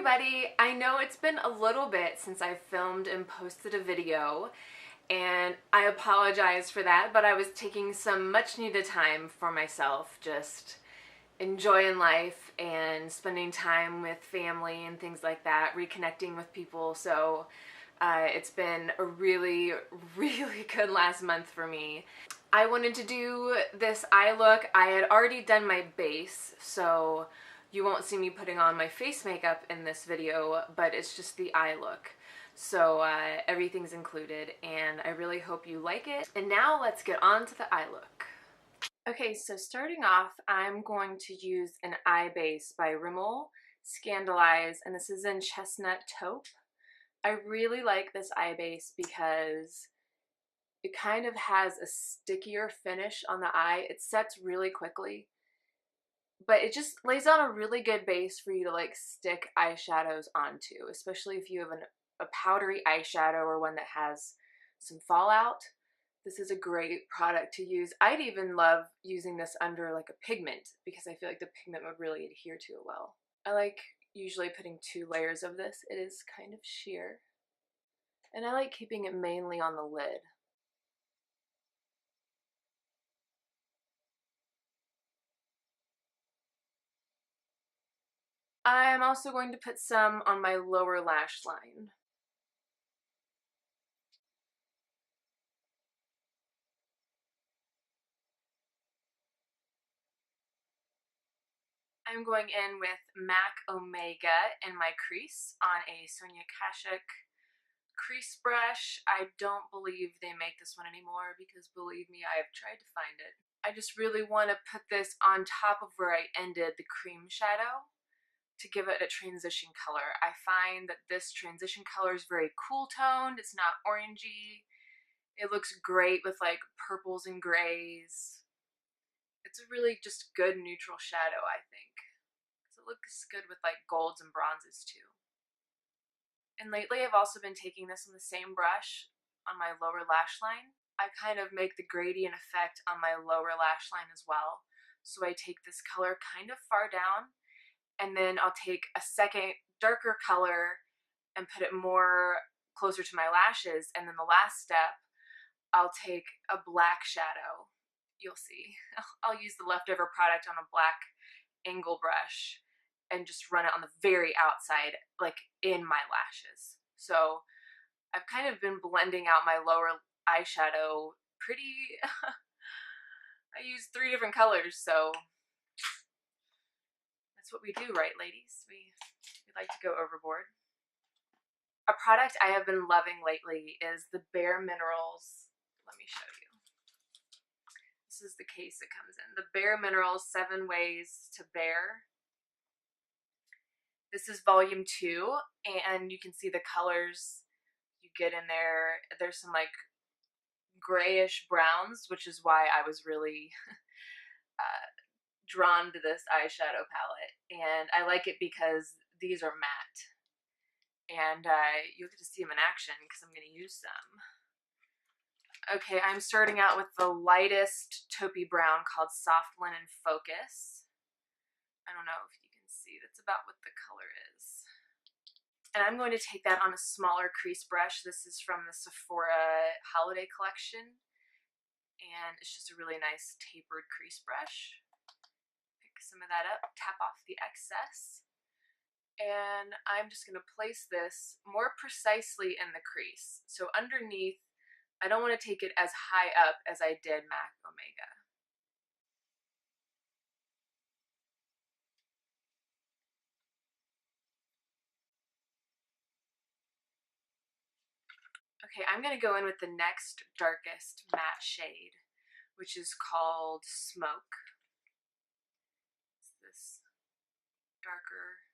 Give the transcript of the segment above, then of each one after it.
everybody! I know it's been a little bit since I filmed and posted a video, and I apologize for that, but I was taking some much needed time for myself, just enjoying life and spending time with family and things like that, reconnecting with people. So it's been a really good last month for me. I wanted to do this eye look. I had already done my base, so you won't see me putting on my face makeup in this video, but it's just the eye look. So everything's included, and I really hope you like it. And now let's get on to the eye look. Okay, so starting off, I'm going to use an eye base by Rimmel Scandalize, and this is in Chestnut Taupe. I really like this eye base because it kind of has a stickier finish on the eye. It sets really quickly, but it just lays down a really good base for you to like stick eyeshadows onto, especially if you have a powdery eyeshadow or one that has some fallout. This is a great product to use. I'd even love using this under like a pigment because I feel like the pigment would really adhere to it well. I like usually putting 2 layers of this. It is kind of sheer, and I like keeping it mainly on the lid. I'm also going to put some on my lower lash line. I'm going in with MAC Omega in my crease on a Sonia Kashuk crease brush. I don't believe they make this one anymore because, believe me, I have tried to find it. I just really want to put this on top of where I ended the cream shadow to give it a transition color. I find that this transition color is very cool toned. It's not orangey. It looks great with like purples and grays. It's a really just good neutral shadow, I think. So it looks good with like golds and bronzes too. And lately I've also been taking this on the same brush on my lower lash line. I kind of make the gradient effect on my lower lash line as well. So I take this color kind of far down, and then I'll take a second darker color and put it more closer to my lashes, and then the last step I'll take a black shadow. You'll see. I'll use the leftover product on a black angle brush and just run it on the very outside, like in my lashes. So I've kind of been blending out my lower eyeshadow pretty I use 3 different colors, so that's what we do, right, ladies? We like to go overboard. A product I have been loving lately is the Bare Minerals. Let me show you. This is the case it comes in. The Bare Minerals 7 Ways to Bare. This is volume 2, and you can see the colors you get in there. There's some like grayish browns, which is why I was really drawn to this eyeshadow palette. And I like it because these are matte. And you'll get to see them in action because I'm going to use them. Okay, I'm starting out with the lightest taupey brown called Soft Linen Focus. I don't know if you can see, that's about what the color is. And I'm going to take that on a smaller crease brush. This is from the Sephora Holiday Collection, and it's just a really nice tapered crease brush. Pick some of that up, tap off the excess, and I'm just going to place this more precisely in the crease. So underneath, I don't want to take it as high up as I did MAC Omega. Okay, I'm going to go in with the next darkest matte shade, which is called Smoke. It's this darker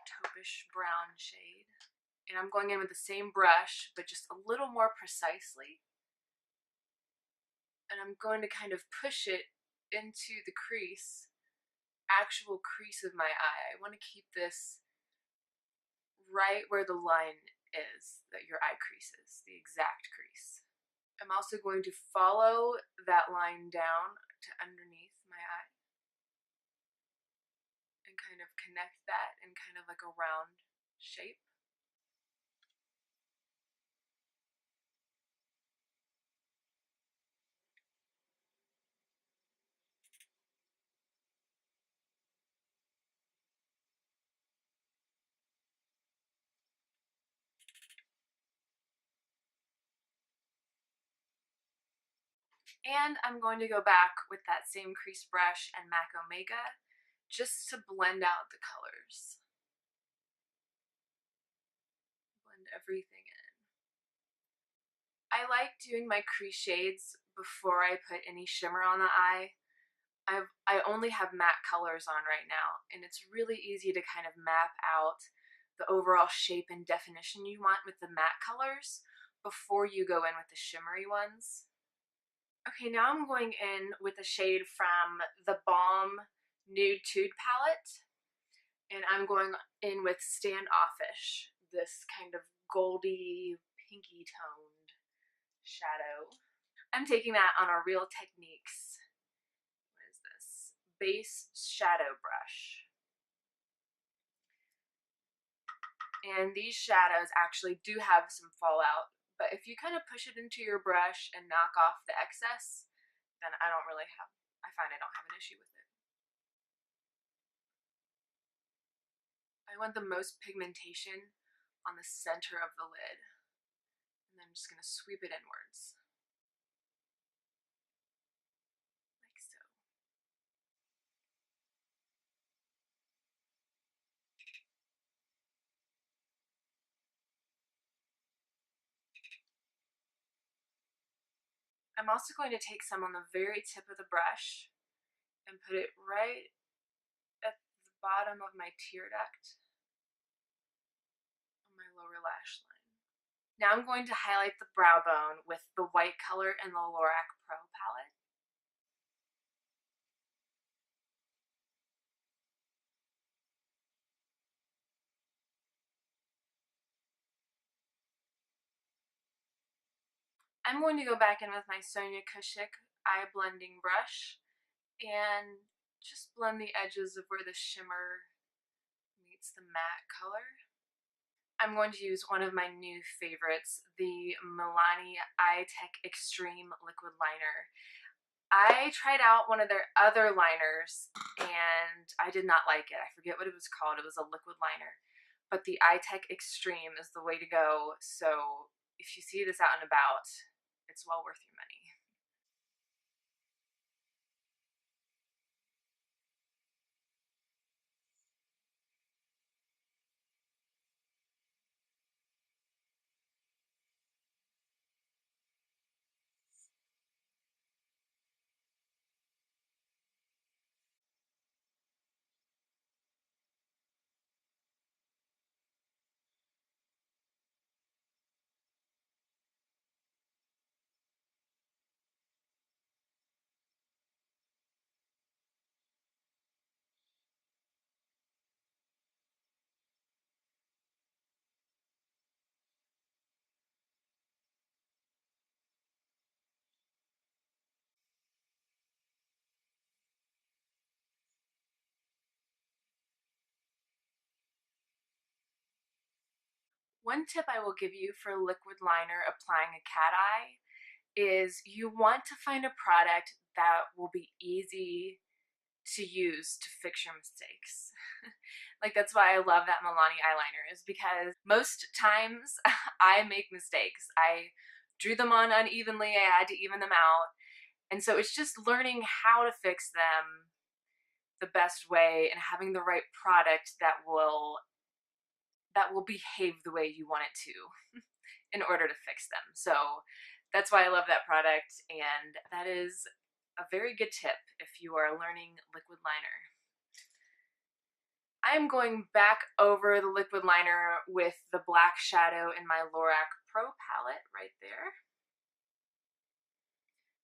taupish brown shade. And I'm going in with the same brush, but just a little more precisely. And I'm going to kind of push it into the crease, actual crease of my eye. I want to keep this right where the line is that your eye crease is, the exact crease. I'm also going to follow that line down to underneath my eye and kind of connect that in kind of like a round shape. And I'm going to go back with that same crease brush and MAC Omega just to blend out the colors. Blend everything in. I like doing my crease shades before I put any shimmer on the eye. I only have matte colors on right now, and it's really easy to kind of map out the overall shape and definition you want with the matte colors before you go in with the shimmery ones. Okay, now I'm going in with a shade from the Balm Nude Tude palette, and I'm going in with Standoffish, this kind of goldy, pinky toned shadow. I'm taking that on a Real Techniques, what is this, base shadow brush. And these shadows actually do have some fallout, but if you kind of push it into your brush and knock off the excess, then I find I don't have an issue with it. I want the most pigmentation on the center of the lid, and then I'm just going to sweep it inwards. Like so. I'm also going to take some on the very tip of the brush and put it right at the bottom of my tear duct on my lower lash line. Now I'm going to highlight the brow bone with the white color in the Lorac Pro palette. I'm going to go back in with my Sonia Kashuk eye blending brush and just blend the edges of where the shimmer meets the matte color. I'm going to use one of my new favorites, the Milani Eye Tech Extreme Liquid Liner. I tried out one of their other liners and I did not like it. I forget what it was called. It was a liquid liner. But the Eye Tech Extreme is the way to go. So if you see this out and about, it's well worth your money. One tip I will give you for liquid liner applying a cat eye is you want to find a product that will be easy to use to fix your mistakes. Like that's why I love that Milani eyeliner, is because most times I make mistakes. I drew them on unevenly, I had to even them out. And so it's just learning how to fix them the best way and having the right product that will behave the way you want it to in order to fix them. So that's why I love that product, and that is a very good tip if you are learning liquid liner. I am going back over the liquid liner with the black shadow in my Lorac Pro palette right there.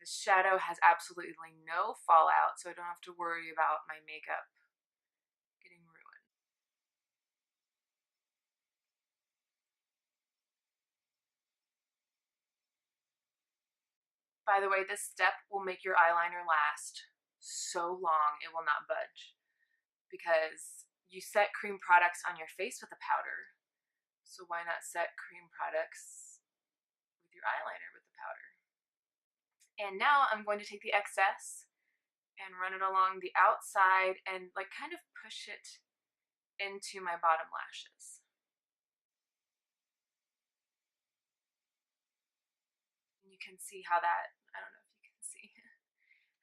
The shadow has absolutely no fallout, so I don't have to worry about my makeup getting ruined. By the way, this step will make your eyeliner last so long it will not budge, because you set cream products on your face with a powder, so why not set cream products with your eyeliner with the powder? And now I'm going to take the excess and run it along the outside and like kind of push it into my bottom lashes. And you can see how that, I don't know if you can see,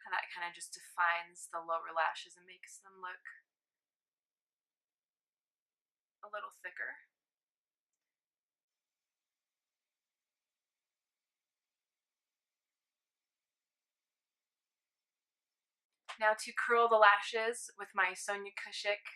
how that kind of just defines the lower lashes and makes them look a little thicker. Now to curl the lashes with my Sonia Kashuk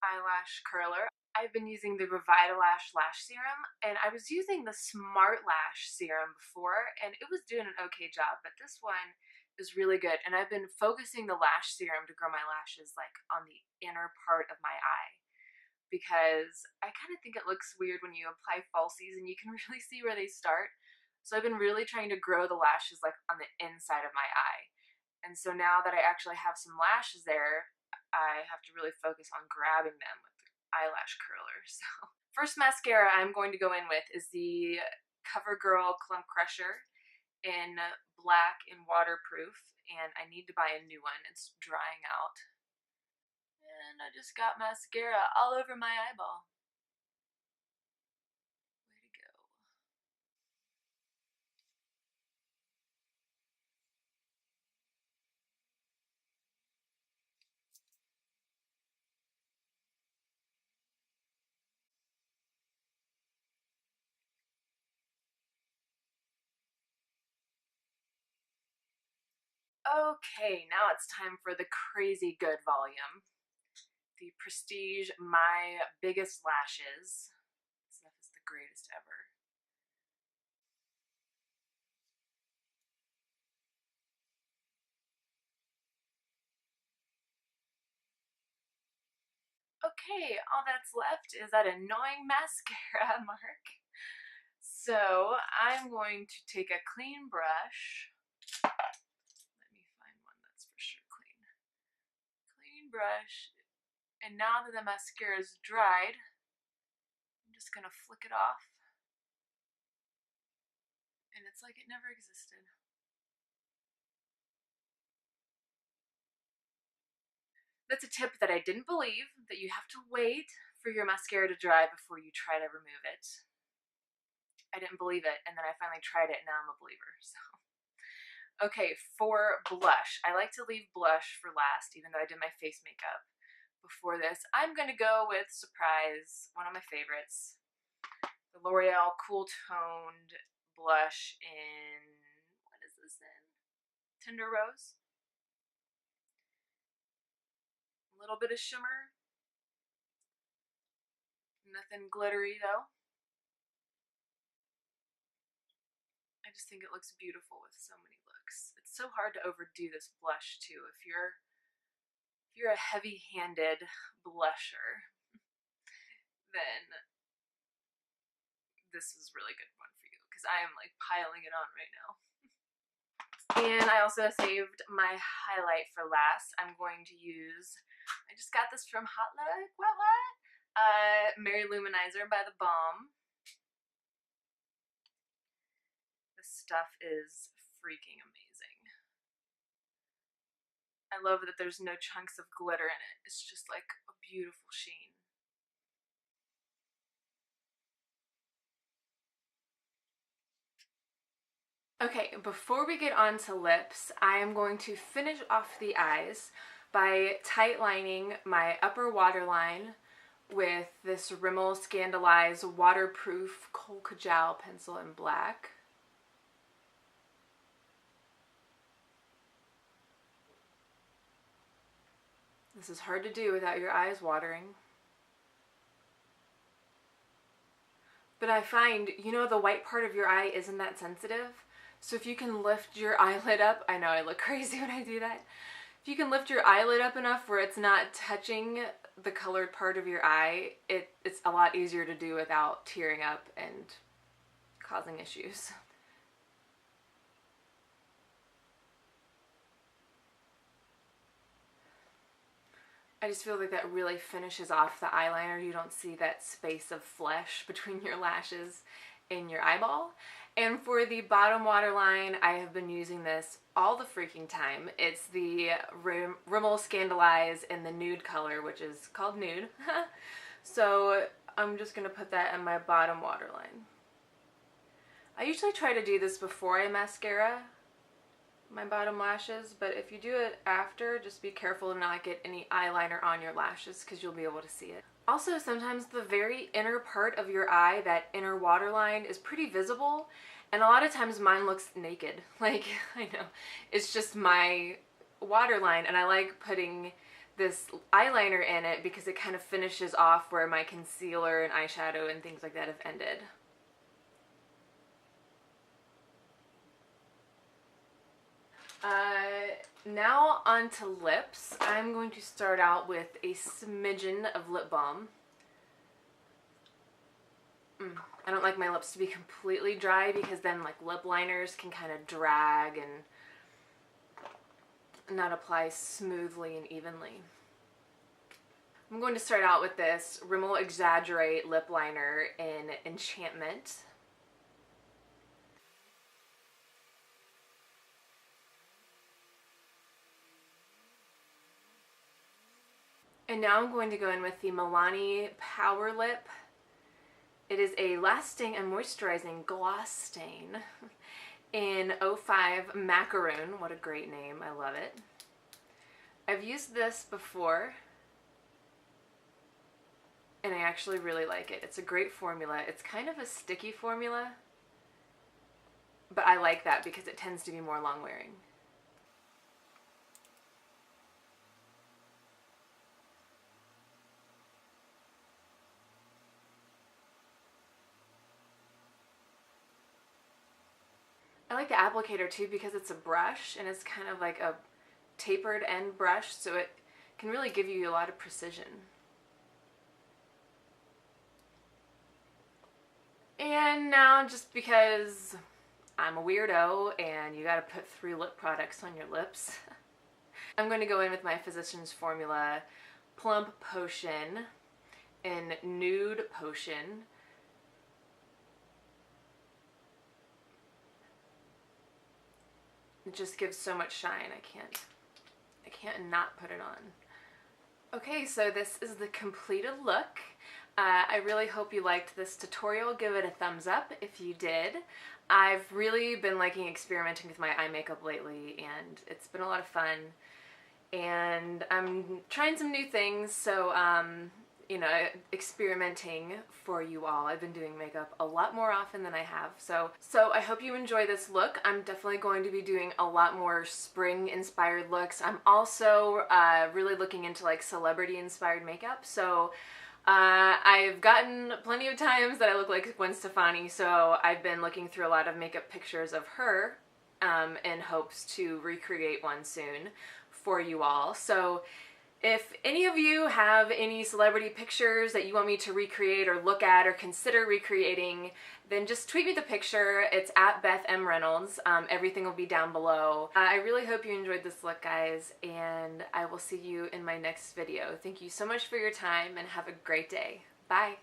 eyelash curler, I've been using the Revitalash Lash Serum, and I was using the Smart Lash Serum before, and it was doing an okay job, but this one is really good, and I've been focusing the lash serum to grow my lashes like on the inner part of my eye, because I kind of think it looks weird when you apply falsies and you can really see where they start. So I've been really trying to grow the lashes like on the inside of my eye. And so now that I actually have some lashes there, I have to really focus on grabbing them with the eyelash curler. So first mascara I'm going to go in with is the CoverGirl Clump Crusher in black and waterproof, and I need to buy a new one. It's drying out. And I just got mascara all over my eyeball. Way to go. Okay, now it's time for the crazy good volume. The Prestige My Biggest Lashes. This stuff is the greatest ever. Okay, all that's left is that annoying mascara mark. So I'm going to take a clean brush. Let me find one that's for sure clean. Clean brush. And now that the mascara is dried, I'm just gonna flick it off. And it's like it never existed. That's a tip that I didn't believe, that you have to wait for your mascara to dry before you try to remove it. I didn't believe it, and then I finally tried it, and now I'm a believer, so. Okay, for blush, I like to leave blush for last, even though I did my face makeup before this. I'm gonna go with, surprise, one of my favorites, the L'Oreal Cool Toned blush in, what is this in? Tender Rose. A little bit of shimmer. Nothing glittery though. I just think it looks beautiful with so many looks. It's so hard to overdo this blush too. If you're a heavy-handed blusher, then this is a really good one for you, because I am like piling it on right now. And I also saved my highlight for last. I'm going to use, I just got this from Hot Look, what? Mary Luminizer by The Balm. This stuff is freaking amazing. I love that there's no chunks of glitter in it. It's just like a beautiful sheen. Okay, before we get on to lips, I am going to finish off the eyes by tight lining my upper waterline with this Rimmel Scandaleyes waterproof Kohl Kajal pencil in black. This is hard to do without your eyes watering. But I find, you know, the white part of your eye isn't that sensitive. So if you can lift your eyelid up, I know I look crazy when I do that. If you can lift your eyelid up enough where it's not touching the colored part of your eye, it's a lot easier to do without tearing up and causing issues. I just feel like that really finishes off the eyeliner. You don't see that space of flesh between your lashes and your eyeball. And for the bottom waterline, I have been using this all the freaking time. It's the Rimmel Scandalize in the nude color, which is called Nude. So I'm just going to put that in my bottom waterline. I usually try to do this before I mascara my bottom lashes, but if you do it after, just be careful to not get any eyeliner on your lashes because you'll be able to see it. Also, sometimes the very inner part of your eye, that inner waterline, is pretty visible, and a lot of times mine looks naked. Like, I know, it's just my waterline, and I like putting this eyeliner in it because it kind of finishes off where my concealer and eyeshadow and things like that have ended. Now onto lips. I'm going to start out with a smidgen of lip balm. I don't like my lips to be completely dry because then like lip liners can kind of drag and not apply smoothly and evenly. I'm going to start out with this Rimmel Exaggerate lip liner in Enchantment. And now I'm going to go in with the Milani Power Lip. It is a lasting and moisturizing gloss stain in 05 Macaroon. What a great name. I love it. I've used this before, and I actually really like it. It's a great formula. It's kind of a sticky formula, but I like that because it tends to be more long wearing. I like the applicator too because it's a brush and it's kind of like a tapered end brush, so it can really give you a lot of precision. And now, just because I'm a weirdo and you gotta put 3 lip products on your lips, I'm going to go in with my Physicians Formula Plump Potion in Nude Potion. It just gives so much shine. I can't not put it on. Okay, so this is the completed look. I really hope you liked this tutorial. Give it a thumbs up if you did. I've really been liking experimenting with my eye makeup lately, and it's been a lot of fun. And I'm trying some new things, so you know, experimenting for you all. I've been doing makeup a lot more often than I have, so I hope you enjoy this look. I'm definitely going to be doing a lot more spring inspired looks. I'm also really looking into like celebrity inspired makeup, so I've gotten plenty of times that I look like Gwen Stefani, so I've been looking through a lot of makeup pictures of her in hopes to recreate one soon for you all. So if any of you have any celebrity pictures that you want me to recreate or look at or consider recreating, then just tweet me the picture. It's at Beth M. Reynolds. Everything will be down below. I really hope you enjoyed this look, guys, and I will see you in my next video. Thank you so much for your time and have a great day. Bye!